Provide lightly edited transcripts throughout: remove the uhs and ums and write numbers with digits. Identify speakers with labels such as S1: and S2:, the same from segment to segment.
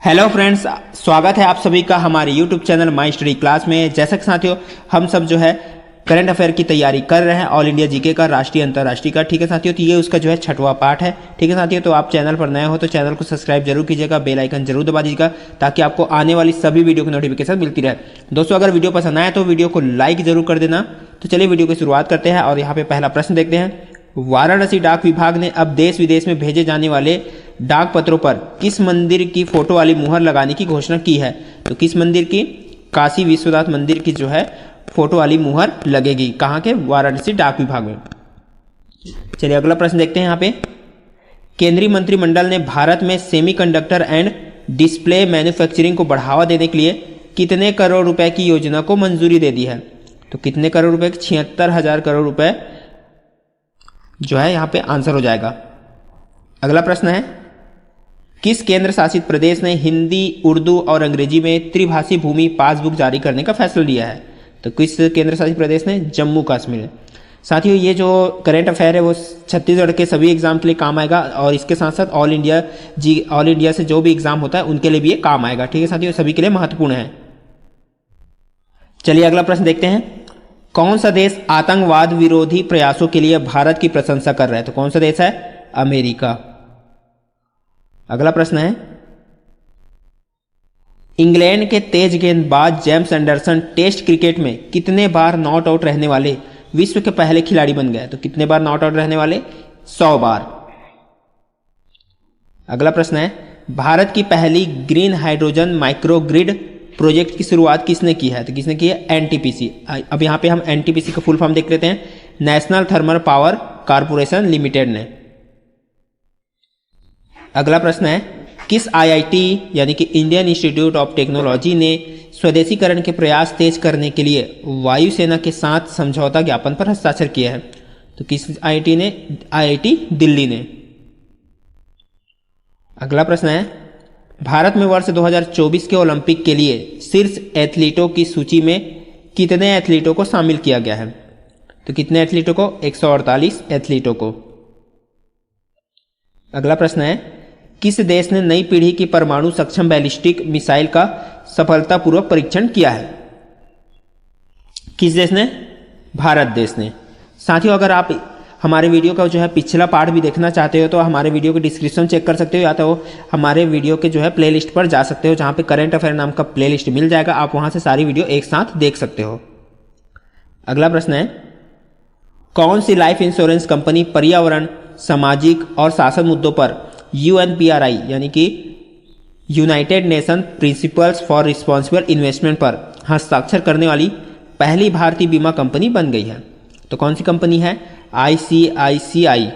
S1: Hello friends, स्वागत है आप सभी का हमारे YouTube channel my study class में। जैसा कि साथियों हम सब जो है करंट अफेयर की तैयारी कर रहे हैं, ऑल इंडिया जीके का, राष्ट्रीय अंतर्राष्ट्रीय का। ठीक है साथियों, तो ये उसका जो है 6वां पार्ट है। ठीक है साथियों, तो आप चैनल पर नए हो तो चैनल को सब्सक्राइब जरूर कीजिएगा, बेल आइकन जरूर दबा दीजिएगा ताकि आपको आने वाली सभी वीडियो की नोटिफिकेशन मिलती रहे। दोस्तों अगर वीडियो पसंद आए तो वीडियो को लाइक जरूर कर देना। तो चलिए वीडियो की शुरुआत करते हैं और यहाँ पे पहला प्रश्न देखते हैं। वाराणसी डाक विभाग ने अब देश विदेश में भेजे जाने वाले डाक पत्रों पर किस मंदिर की फोटो वाली मुहर लगाने की घोषणा की है? तो किस मंदिर की? काशी विश्वनाथ मंदिर की जो है फोटो वाली मुहर लगेगी। कहाँ के? वाराणसी डाक विभाग में। चलिए अगला प्रश्न देखते हैं। यहाँ पे केंद्रीय मंत्रिमंडल ने भारत में सेमीकंडक्टर एंड डिस्प्ले मैन्युफैक्चरिंग को बढ़ावा देने के लिए कितने करोड़ रुपए की योजना को मंजूरी दे दी है? तो कितने करोड़ रुपए? 76,000 करोड़ रुपए जो है यहाँ पे आंसर हो जाएगा। अगला प्रश्न है, किस केंद्र शासित प्रदेश ने हिंदी, उर्दू और अंग्रेजी में त्रिभाषी भूमि पासबुक जारी करने का फैसला लिया है? तो किस केंद्र शासित प्रदेश ने? जम्मू कश्मीर। साथियों ये जो करंट अफेयर है वो छत्तीसगढ़ के सभी एग्जाम के लिए काम आएगा और इसके साथ साथ ऑल इंडिया से जो भी एग्जाम होता है उनके लिए भी ये काम आएगा। ठीक है साथियों, सभी के लिए महत्वपूर्ण है। चलिए अगला प्रश्न देखते हैं। कौन सा देश आतंकवाद विरोधी प्रयासों के लिए भारत की प्रशंसा कर रहा है? तो कौन सा देश है? अमेरिका। अगला प्रश्न है, इंग्लैंड के तेज गेंदबाज जेम्स एंडरसन टेस्ट क्रिकेट में कितने बार नॉट आउट रहने वाले विश्व के पहले खिलाड़ी बन गए? तो कितने बार नॉट आउट रहने वाले? 100 बार। अगला प्रश्न है, भारत की पहली ग्रीन हाइड्रोजन माइक्रोग्रिड प्रोजेक्ट की शुरुआत किसने की है? तो किसने की है? एनटीपीसी। अब यहाँ पे हम एनटीपीसी का फुल फॉर्म देख लेते हैं। National thermal power corporation limited ने। अगला प्रश्न है, किस आईआईटी यानी कि इंडियन इंस्टीट्यूट ऑफ टेक्नोलॉजी ने स्वदेशीकरण के प्रयास तेज करने के लिए वायुसेना के साथ समझौता ज्ञापन पर हस्ताक्षर किया है? तो किस आईआईटी ने? आईआईटी दिल्ली ने। अगला प्रश्न है, भारत में वर्ष 2024 के ओलंपिक के लिए शीर्ष एथलीटों की सूची में कितने एथलीटों को शामिल किया गया है? तो कितने एथलीटों को? 148 एथलीटों को। अगला प्रश्न है, किस देश ने नई पीढ़ी की परमाणु सक्षम बैलिस्टिक मिसाइल का सफलतापूर्वक परीक्षण किया है? किस देश ने? भारत देश ने। साथियों अगर आप हमारे वीडियो का जो है पिछला पार्ट भी देखना चाहते हो तो हमारे वीडियो के डिस्क्रिप्शन चेक कर सकते हो या तो हमारे वीडियो के जो है प्लेलिस्ट पर जा सकते हो जहां पे करंट अफेयर नाम का प्लेलिस्ट मिल जाएगा। आप वहां से सारी वीडियो एक साथ देख सकते हो। अगला प्रश्न है, कौन सी लाइफ इंश्योरेंस कंपनी पर्यावरण, सामाजिक और शासन मुद्दों पर UNPRI यानी कि United nation principles for responsible investment पर हस्ताक्षर करने वाली पहली भारतीय बीमा कंपनी बन गई है? तो कौन सी कंपनी है? ICICI।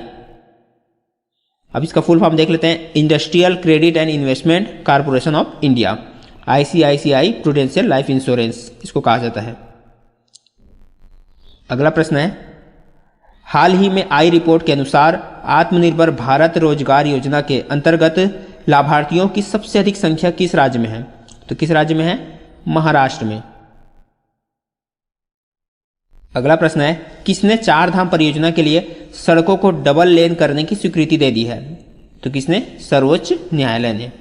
S1: अब इसका फुल फॉर्म देख लेते हैं। Industrial credit and investment corporation of India, ICICI prudential life insurance इसको कहा जाता है। अगला प्रश्न है, हाल ही में आई रिपोर्ट के अनुसार आत्मनिर्भर भारत रोजगार योजना के अंतर्गत लाभार्थियों की सबसे अधिक संख्या किस राज्य में है? तो किस राज्य में है? महाराष्ट्र में। अगला प्रश्न है, किसने 4 धाम परियोजना के लिए सड़कों को डबल लेन करने की स्वीकृति दे दी है? तो किसने? सर्वोच्च न्यायालय ने।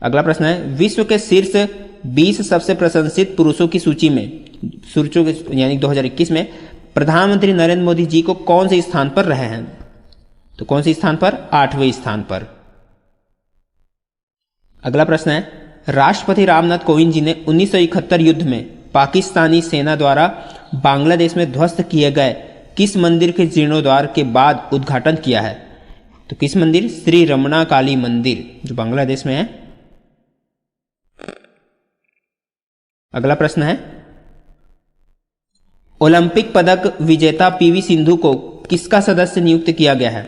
S1: अगला प्रश्न है, विश्व के शीर्ष 20 सबसे प्रशंसित पुरुषों की सूची में यानी 2021 में प्रधानमंत्री नरेंद्र मोदी जी को कौन से स्थान पर रहे हैं? तो कौन से स्थान पर? 8वें स्थान पर। अगला प्रश्न है, राष्ट्रपति रामनाथ कोविंद जी ने 1971 युद्ध में पाकिस्तानी सेना द्वारा बांग्लादेश में ध्वस्त किए गए किस मंदिर के जीर्णोद्धार के बाद उद्घाटन किया है? तो किस मंदिर? श्री रमणा काली मंदिर जो बांग्लादेश में है। अगला प्रश्न है, ओलंपिक पदक विजेता PV सिंधु को किसका सदस्य नियुक्त किया गया है?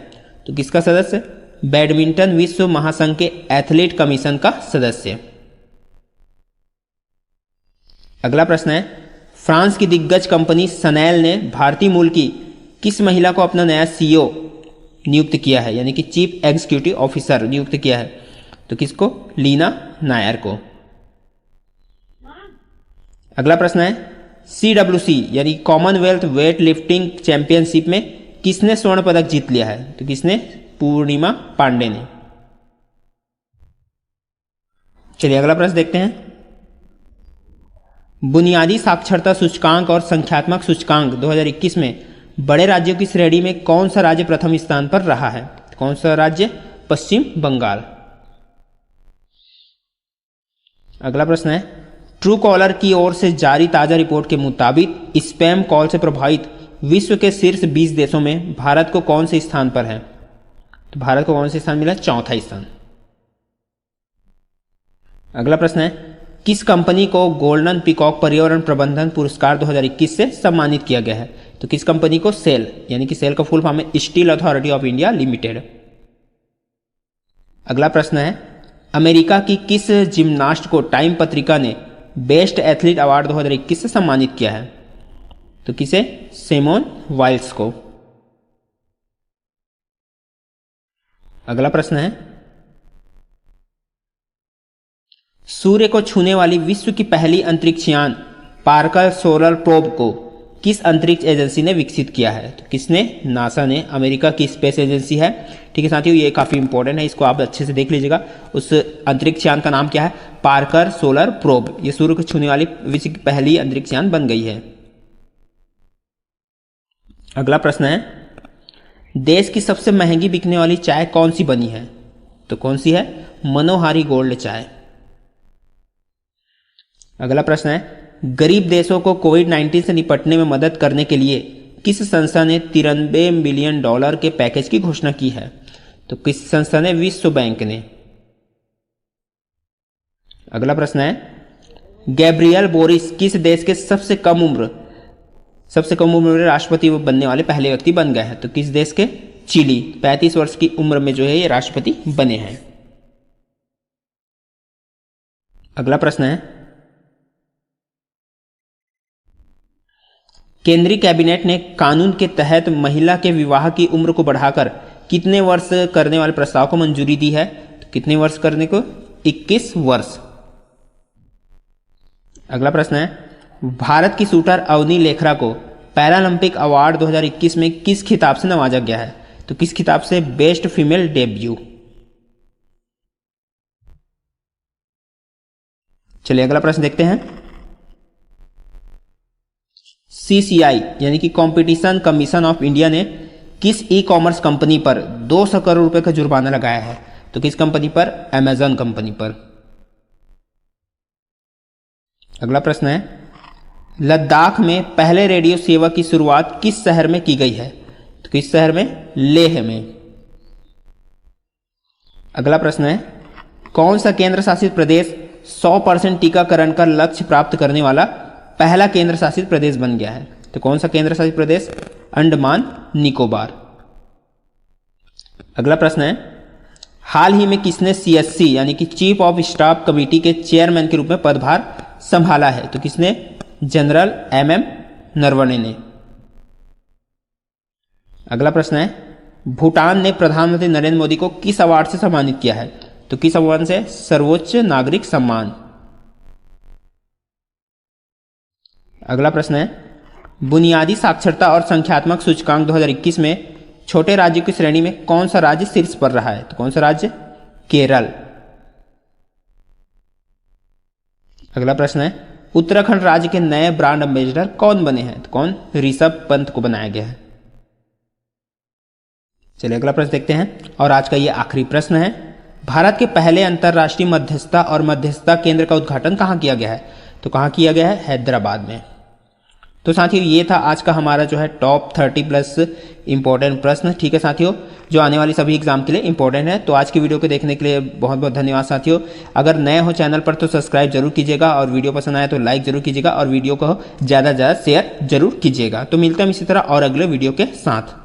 S1: तो किसका सदस्य? बैडमिंटन विश्व महासंघ के एथलीट कमीशन का सदस्य। अगला प्रश्न है, फ्रांस की दिग्गज कंपनी सनेल ने भारतीय मूल की किस महिला को अपना नया CEO नियुक्त किया है यानी कि चीफ एग्जीक्यूटिव ऑफिसर नियुक्त किया है? तो किसको? लीना नायर को। अगला प्रश्न है, CWC यानी कॉमनवेल्थ वेट लिफ्टिंग चैंपियनशिप में किसने स्वर्ण पदक जीत लिया है? तो किसने? पूर्णिमा पांडे ने। चलिए अगला प्रश्न देखते हैं। बुनियादी साक्षरता सूचकांक और संख्यात्मक सूचकांक 2021 में बड़े राज्यों की श्रेणी में कौन सा राज्य प्रथम स्थान पर रहा है? कौन सा राज्य? पश्चिम बंगाल। अगला प्रश्न है, ट्रू कॉलर की ओर से जारी ताजा रिपोर्ट के मुताबिक स्पैम कॉल से प्रभावित विश्व के शीर्ष 20 देशों में भारत को कौन से स्थान पर है? तो भारत को कौन से स्थान मिला? चौथा स्थान। अगला प्रश्न है, किस कंपनी को गोल्डन पीकॉक पर्यावरण प्रबंधन पुरस्कार 2021 से सम्मानित किया गया है? तो किस कंपनी को? सेल, यानी कि सेल का फुल फॉर्म है steel authority of India limited. अगला प्रश्न है, अमेरिका की किस जिम्नास्ट को टाइम पत्रिका ने बेस्ट एथलीट अवार्ड 2021 से सम्मानित किया है? तो किसे? सिमोन वाइल्स को। अगला प्रश्न है, सूर्य को छूने वाली विश्व की पहली अंतरिक्ष यान पार्कर सोलर प्रोब को किस अंतरिक्ष एजेंसी ने विकसित किया है? तो किसने? नासा ने, अमेरिका की स्पेस एजेंसी है। ठीक है साथियों, ये काफी इंपॉर्टेंट है, इसको आप अच्छे से देख लीजिएगा। उस अंतरिक्ष यान का नाम क्या है? Parker solar probe. ये सूर्य को छूने वाली विश्व की पहली अंतरिक्ष यान बन गई है। अगला प्रश्न है, देश की सबसे महंगी बिकने वाली चाय कौन सी बनी है? तो कौन सी है? मनोहारी गोल्ड चाय। अगला प्रश्न है, गरीब देशों को कोविड-19 से निपटने में मदद करने के लिए किस संस्था ने $93 बिलियन के पैकेज की घोषणा की है? तो किस संस्था ने? विश्व बैंक ने। अगला प्रश्न है, गैब्रियल बोरिस किस देश के सबसे कम उम्र में राष्ट्रपति बनने वाले पहले व्यक्ति बन गए हैं? तो किस देश के? चिली। 35 वर्ष की उम्र में जो है ये राष्ट्रपति बने हैं। अगला प्रश्न है, केंद्रीय कैबिनेट ने कानून के तहत महिला के विवाह की उम्र को बढ़ाकर कितने वर्ष करने वाले प्रस्ताव को मंजूरी दी है? तो कितने वर्ष करने को? 21 वर्ष। अगला प्रश्न है, भारत की शूटर अवनी लेखरा को पैरालंपिक अवार्ड 2021 में किस खिताब से नवाजा गया है? तो किस खिताब से? Best female debut. चलिए अगला प्रश्न देखते हैं। CCI यानी कि कंपटीशन कमीशन ऑफ इंडिया ने किस ई कॉमर्स कंपनी पर 200 करोड़ रुपए का जुर्माना लगाया है? तो किस कंपनी पर? अमेजन कंपनी पर। अगला प्रश्न है, लद्दाख में पहले रेडियो सेवा की शुरुआत किस शहर में की गई है? तो किस शहर में? लेह में। अगला प्रश्न है, कौन सा केंद्र शासित प्रदेश 100% टीकाकरण का लक्ष्य प्राप्त करने वाला पहला केंद्र शासित प्रदेश बन गया है? तो कौन सा केंद्र शासित प्रदेश? अंडमान निकोबार। अगला प्रश्न है, हाल ही में किसने CSC यानी कि चीफ ऑफ स्टाफ कमेटी के चेयरमैन के रूप में पदभार संभाला है? तो किसने? जनरल MM नरवणे ने। अगला प्रश्न है, भूटान ने प्रधानमंत्री नरेंद्र मोदी को किस अवार्ड से सम्मानित किया है? तो किस अवार्ड से? सर्वोच्च नागरिक सम्मान। अगला प्रश्न है, बुनियादी साक्षरता और संख्यात्मक सूचकांक 2021 में छोटे राज्यों की श्रेणी में कौन सा राज्य शीर्ष पर रहा है? तो कौन सा राज्य? केरल। अगला प्रश्न है, उत्तराखंड राज्य के नए ब्रांड एम्बेसडर कौन बने हैं? तो कौन? ऋषभ पंत को बनाया गया है। चलिए अगला प्रश्न देखते हैं और आज का ये आखिरी प्रश्न है, भारत के पहले अंतर्राष्ट्रीय मध्यस्थता और मध्यस्थता केंद्र का उद्घाटन कहाँ किया गया है? तो कहाँ किया गया है? हैदराबाद में। तो साथियों ये था आज का हमारा जो है टॉप 30+ इंपॉर्टेंट प्रश्न। ठीक है साथियों, जो आने वाली सभी एग्जाम के लिए इंपॉर्टेंट है। तो आज की वीडियो को देखने के लिए बहुत बहुत धन्यवाद साथियों। अगर नए हो चैनल पर तो सब्सक्राइब जरूर कीजिएगा और वीडियो पसंद आए तो लाइक जरूर कीजिएगा और वीडियो को ज़्यादा से ज़्यादा शेयर जरूर कीजिएगा। तो मिलते हैं इसी तरह और अगले वीडियो के साथ।